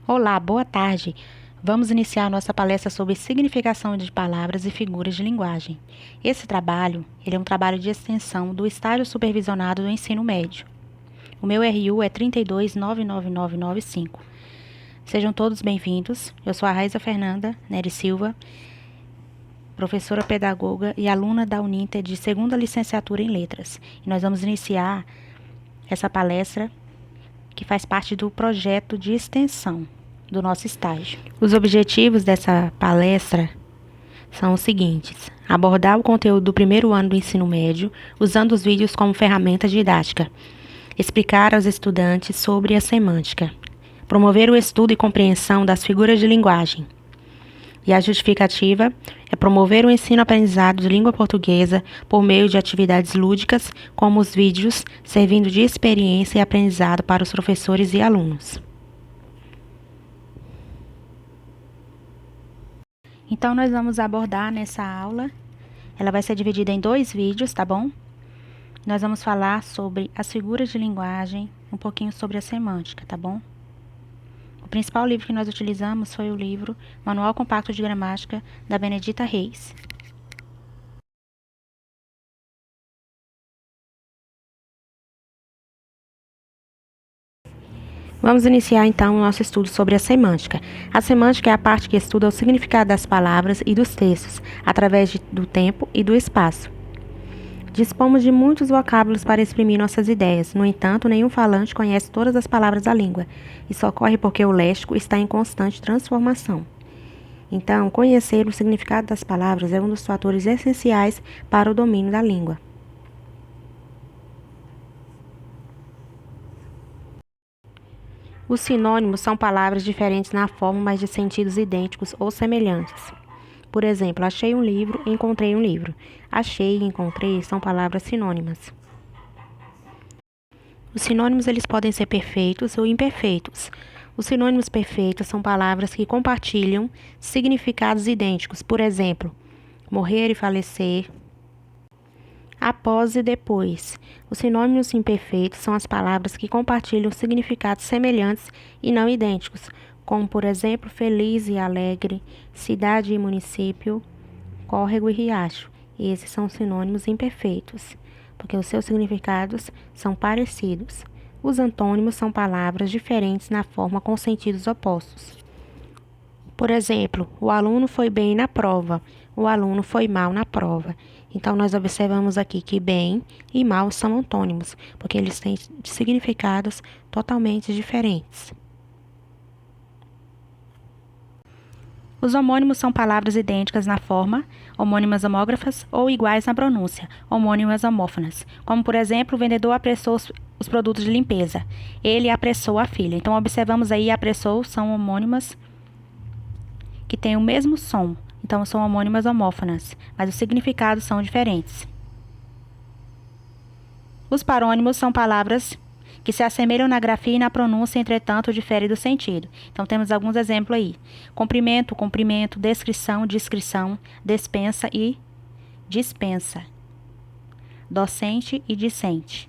Olá, boa tarde. Vamos iniciar nossa palestra sobre significação de palavras e figuras de linguagem. Esse trabalho, ele é um trabalho de extensão do estágio supervisionado do ensino médio. O meu RU é 3299995. Sejam todos bem-vindos. Eu sou a Raiza Fernanda Nery Silva, professora pedagoga e aluna da Uninter de segunda licenciatura em Letras. E nós vamos iniciar essa palestra que faz parte do projeto de extensão do nosso estágio. Os objetivos dessa palestra são os seguintes: abordar o conteúdo do primeiro ano do ensino médio, usando os vídeos como ferramenta didática, explicar aos estudantes sobre a semântica, promover o estudo e compreensão das figuras de linguagem. E a justificativa é promover o ensino-aprendizado de língua portuguesa por meio de atividades lúdicas, como os vídeos, servindo de experiência e aprendizado para os professores e alunos. Então, nós vamos abordar nessa aula, ela vai ser dividida em 2 vídeos, tá bom? Nós vamos falar sobre as figuras de linguagem, um pouquinho sobre a semântica, tá bom? O principal livro que nós utilizamos foi o livro Manual Compacto de Gramática, da Benedita Reis. Vamos iniciar então o nosso estudo sobre a semântica. A semântica é a parte que estuda o significado das palavras e dos textos, através do tempo e do espaço. Dispomos de muitos vocábulos para exprimir nossas ideias. No entanto, nenhum falante conhece todas as palavras da língua. Isso ocorre porque o léxico está em constante transformação. Então, conhecer o significado das palavras é um dos fatores essenciais para o domínio da língua. Os sinônimos são palavras diferentes na forma, mas de sentidos idênticos ou semelhantes. Por exemplo, achei um livro, encontrei um livro. Achei e encontrei são palavras sinônimas. Os sinônimos eles podem ser perfeitos ou imperfeitos. Os sinônimos perfeitos são palavras que compartilham significados idênticos. Por exemplo, morrer e falecer, após e depois. Os sinônimos imperfeitos são as palavras que compartilham significados semelhantes e não idênticos, como, por exemplo, feliz e alegre, cidade e município, córrego e riacho. Esses são sinônimos imperfeitos, porque os seus significados são parecidos. Os antônimos são palavras diferentes na forma com sentidos opostos. Por exemplo, o aluno foi bem na prova, o aluno foi mal na prova. Então, nós observamos aqui que bem e mal são antônimos, porque eles têm significados totalmente diferentes. Os homônimos são palavras idênticas na forma, homônimas homógrafas, ou iguais na pronúncia, homônimas homófonas. Como, por exemplo, o vendedor apressou os produtos de limpeza. Ele apressou a filha. Então, observamos aí, apressou são homônimas que têm o mesmo som. Então, são homônimas homófonas, mas os significados são diferentes. Os parônimos são palavras que se assemelham na grafia e na pronúncia, entretanto, diferem do sentido. Então, temos alguns exemplos aí. Comprimento, comprimento, descrição, discrição, despensa e dispensa. Docente e discente.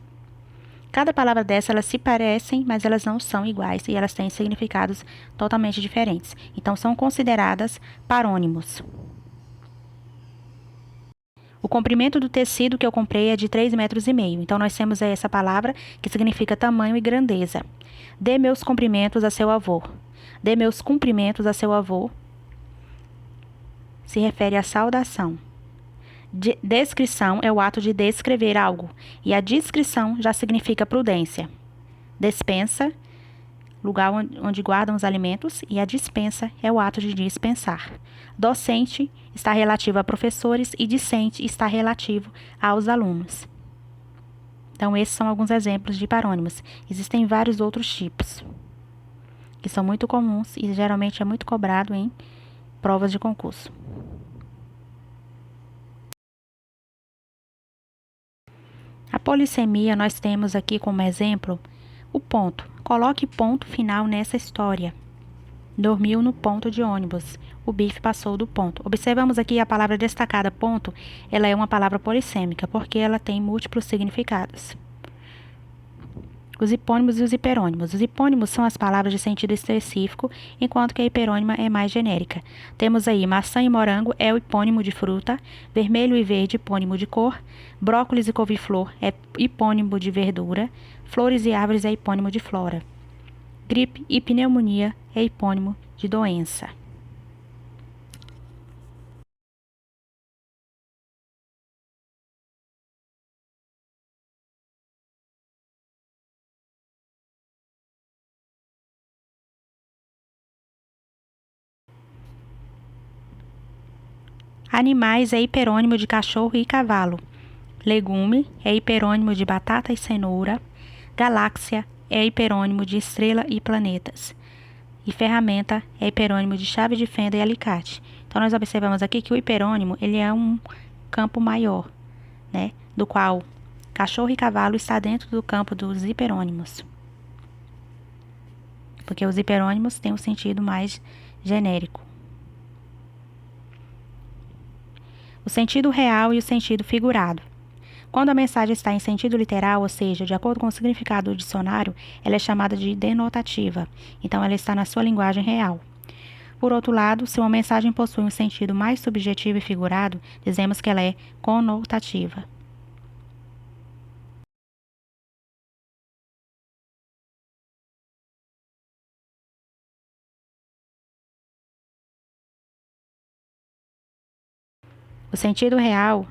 Cada palavra dessa, elas se parecem, mas elas não são iguais e elas têm significados totalmente diferentes. Então, são consideradas parônimos. O comprimento do tecido que eu comprei é de 3,5 metros. Então, nós temos aí essa palavra que significa tamanho e grandeza. Dê meus cumprimentos a seu avô. Dê meus cumprimentos a seu avô se refere à saudação. Descrição é o ato de descrever algo, e a discrição já significa prudência. Despensa, lugar onde guardam os alimentos, e a dispensa é o ato de dispensar. Docente está relativo a professores e discente está relativo aos alunos. Então, esses são alguns exemplos de parônimos. Existem vários outros tipos, que são muito comuns e geralmente é muito cobrado em provas de concurso. A polissemia, nós temos aqui como exemplo o ponto. Coloque ponto final nessa história. Dormiu no ponto de ônibus. O bife passou do ponto. Observamos aqui a palavra destacada ponto. Ela é uma palavra polissêmica, porque ela tem múltiplos significados. Os hipônimos e os hiperônimos. Os hipônimos são as palavras de sentido específico, enquanto que a hiperônima é mais genérica. Temos aí maçã e morango é o hipônimo de fruta, vermelho e verde, hipônimo de cor, brócolis e couve-flor é hipônimo de verdura, flores e árvores é hipônimo de flora. Gripe e pneumonia é hipônimo de doença. Animais é hiperônimo de cachorro e cavalo. Legume é hiperônimo de batata e cenoura. Galáxia é hiperônimo de estrela e planetas. E ferramenta é hiperônimo de chave de fenda e alicate. Então, nós observamos aqui que o hiperônimo ele é um campo maior, né? Do qual cachorro e cavalo está dentro do campo dos hiperônimos. Porque os hiperônimos têm um sentido mais genérico. O sentido real e o sentido figurado. Quando a mensagem está em sentido literal, ou seja, de acordo com o significado do dicionário, ela é chamada de denotativa. Então, ela está na sua linguagem real. Por outro lado, se uma mensagem possui um sentido mais subjetivo e figurado, dizemos que ela é conotativa. O sentido real,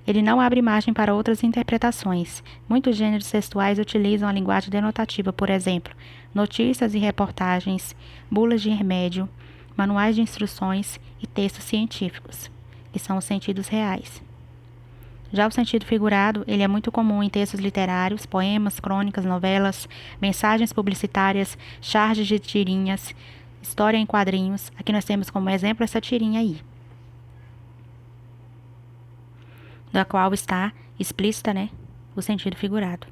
ele não abre margem para outras interpretações. Muitos gêneros textuais utilizam a linguagem denotativa, por exemplo, notícias e reportagens, bulas de remédio, manuais de instruções e textos científicos, que são os sentidos reais. Já o sentido figurado, ele é muito comum em textos literários, poemas, crônicas, novelas, mensagens publicitárias, charges de tirinhas, história em quadrinhos. Aqui nós temos como exemplo essa tirinha aí, da qual está explícita, né, o sentido figurado.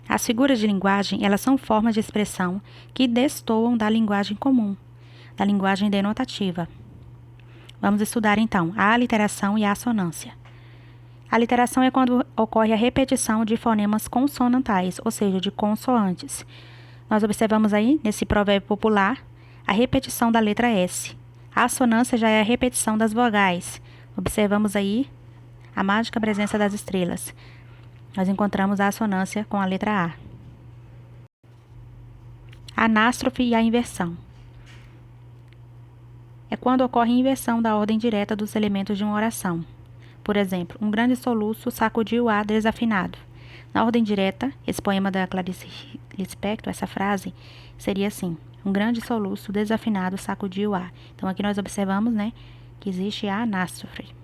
As figuras de linguagem, elas são formas de expressão que destoam da linguagem comum, da linguagem denotativa. Vamos estudar então a aliteração e a assonância. A aliteração é quando ocorre a repetição de fonemas consonantais, ou seja, de consoantes. Nós observamos aí, nesse provérbio popular, a repetição da letra S. A assonância já é a repetição das vogais. Observamos aí a mágica presença das estrelas. Nós encontramos a assonância com a letra A. A anástrofe e a inversão. É quando ocorre inversão da ordem direta dos elementos de uma oração. Por exemplo, um grande soluço sacudiu o ar desafinado. Na ordem direta, esse poema da Clarice Lispector, essa frase, seria assim: um grande soluço desafinado sacudiu o ar. Então, aqui nós observamos, né, que existe a anástrofe.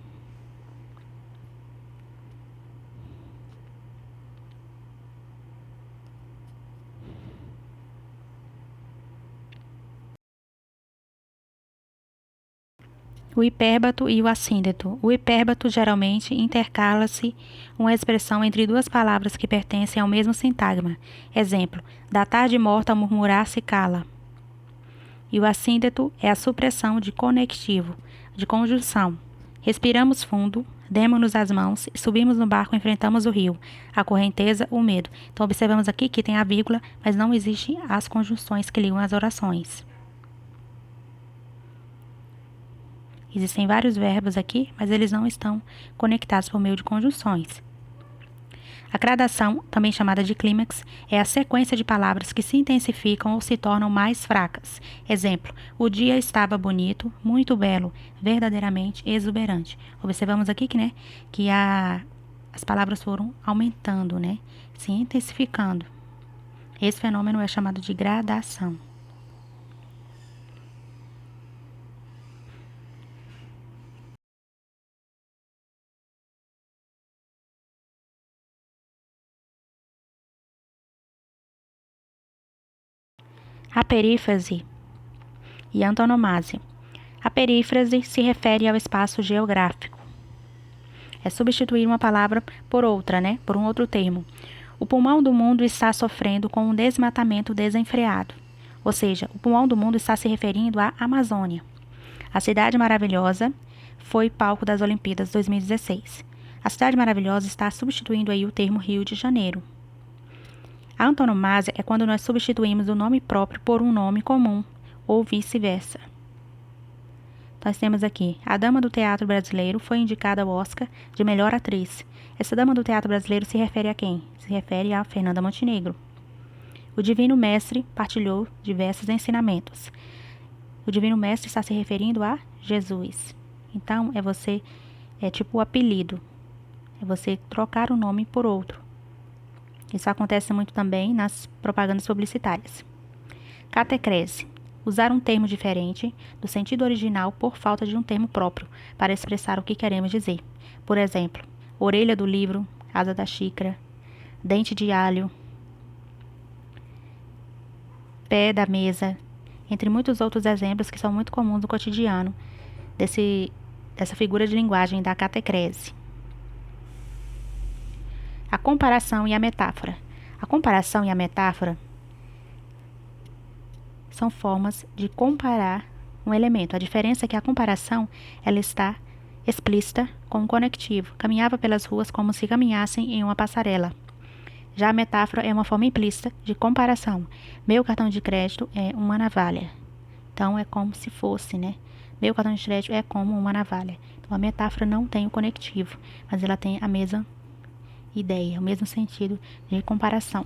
O hipérbato e o assíndeto. O hipérbato geralmente intercala-se uma expressão entre duas palavras que pertencem ao mesmo sintagma. Exemplo: da tarde morta murmurar se cala. E o assíndeto é a supressão de conectivo, de conjunção. Respiramos fundo, demos-nos as mãos, subimos no barco, enfrentamos o rio, a correnteza, o medo. Então, observamos aqui que tem a vírgula, mas não existem as conjunções que ligam as orações. Existem vários verbos aqui, mas eles não estão conectados por meio de conjunções. A gradação, também chamada de clímax, é a sequência de palavras que se intensificam ou se tornam mais fracas. Exemplo: o dia estava bonito, muito belo, verdadeiramente exuberante. Observamos aqui que as palavras foram aumentando, né, se intensificando. Esse fenômeno é chamado de gradação. A perífrase e antonomasia. A perífrase se refere ao espaço geográfico. É substituir uma palavra por outra, né? Por um outro termo. O pulmão do mundo está sofrendo com um desmatamento desenfreado. Ou seja, o pulmão do mundo está se referindo à Amazônia. A Cidade Maravilhosa foi palco das Olimpíadas 2016. A Cidade Maravilhosa está substituindo aí o termo Rio de Janeiro. A antonomásia é quando nós substituímos o nome próprio por um nome comum, ou vice-versa. Nós temos aqui, a Dama do Teatro Brasileiro foi indicada ao Oscar de melhor atriz. Essa Dama do Teatro Brasileiro se refere a quem? Se refere a Fernanda Montenegro. O Divino Mestre partilhou diversos ensinamentos. O Divino Mestre está se referindo a Jesus. Então, é tipo o apelido. É você trocar um nome por outro. Isso acontece muito também nas propagandas publicitárias. Catecrese. Usar um termo diferente do sentido original por falta de um termo próprio para expressar o que queremos dizer. Por exemplo, orelha do livro, asa da xícara, dente de alho, pé da mesa, entre muitos outros exemplos que são muito comuns no cotidiano dessa figura de linguagem da catecrese. A comparação e a metáfora. A comparação e a metáfora são formas de comparar um elemento. A diferença é que a comparação ela está explícita com um conectivo. Caminhava pelas ruas como se caminhassem em uma passarela. Já a metáfora é uma forma implícita de comparação. Meu cartão de crédito é uma navalha. Então, é como se fosse, né? Meu cartão de crédito é como uma navalha. Então, a metáfora não tem o conectivo, mas ela tem a mesma ideia, o mesmo sentido de comparação.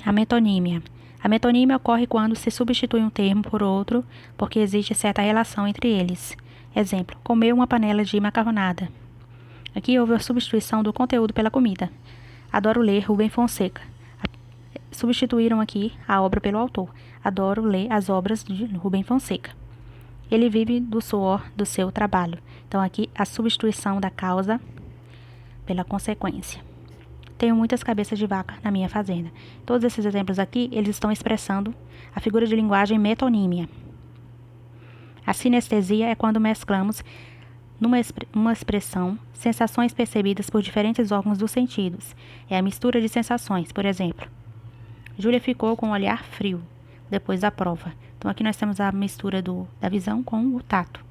A metonímia. A metonímia ocorre quando se substitui um termo por outro, porque existe certa relação entre eles. Exemplo, comer uma panela de macarronada. Aqui houve a substituição do conteúdo pela comida. Adoro ler Rubem Fonseca. Substituíram aqui a obra pelo autor. Adoro ler as obras de Rubem Fonseca. Ele vive do suor do seu trabalho. Então, aqui, a substituição da causa pela consequência. Tenho muitas cabeças de vaca na minha fazenda. Todos esses exemplos aqui, eles estão expressando a figura de linguagem metonímia. A sinestesia é quando mesclamos numa expressão sensações percebidas por diferentes órgãos dos sentidos. É a mistura de sensações. Por exemplo, Júlia ficou com um olhar frio depois da prova. Então, aqui nós temos a mistura da visão com o tato.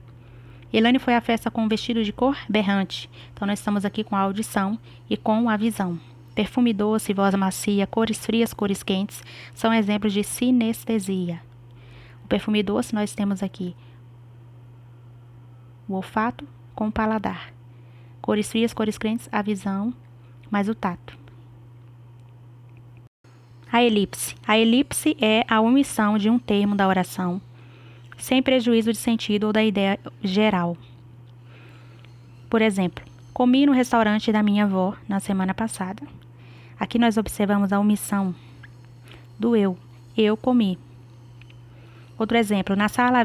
Elaine foi à festa com um vestido de cor berrante. Então, nós estamos aqui com a audição e com a visão. Perfume doce, voz macia, cores frias, cores quentes, são exemplos de sinestesia. O perfume doce, nós temos aqui o olfato com o paladar. Cores frias, cores quentes, a visão, mais o tato. A elipse. A elipse é a omissão de um termo da oração, sem prejuízo de sentido ou da ideia geral. Por exemplo, comi no restaurante da minha avó na semana passada. Aqui nós observamos a omissão do eu. Eu comi. Outro exemplo, na sala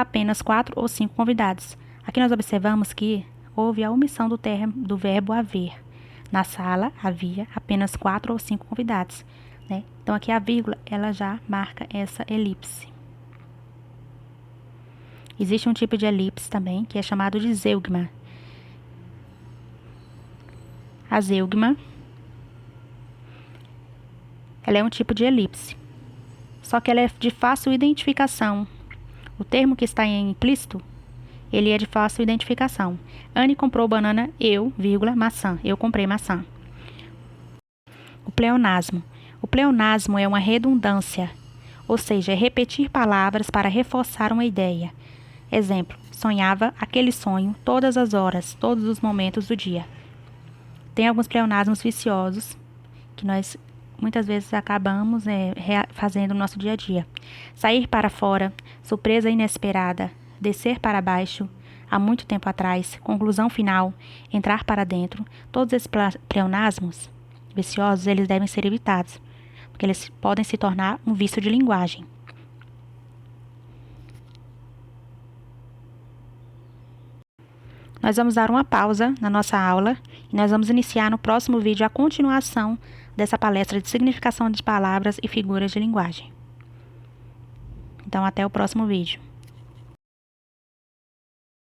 apenas 4 ou 5 convidados. Aqui nós observamos que houve a omissão do verbo haver. Na sala havia apenas 4 ou 5 convidados, né? Então, aqui a vírgula, ela já marca essa elipse. Existe um tipo de elipse também, que é chamado de zeugma. A zeugma, ela é um tipo de elipse, só que ela é de fácil identificação. O termo que está em implícito, ele é de fácil identificação. Anne comprou banana, maçã. Eu comprei maçã. O pleonasmo. O pleonasmo é uma redundância, ou seja, é repetir palavras para reforçar uma ideia. Exemplo, sonhava aquele sonho todas as horas, todos os momentos do dia. Tem alguns pleonasmos viciosos que nós muitas vezes acabamos fazendo no nosso dia a dia. Sair para fora, surpresa inesperada, descer para baixo, há muito tempo atrás, conclusão final, entrar para dentro. Todos esses pleonasmos viciosos, eles devem ser evitados, porque eles podem se tornar um vício de linguagem. Nós vamos dar uma pausa na nossa aula e nós vamos iniciar no próximo vídeo a continuação dessa palestra de significação de palavras e figuras de linguagem. Então, até o próximo vídeo.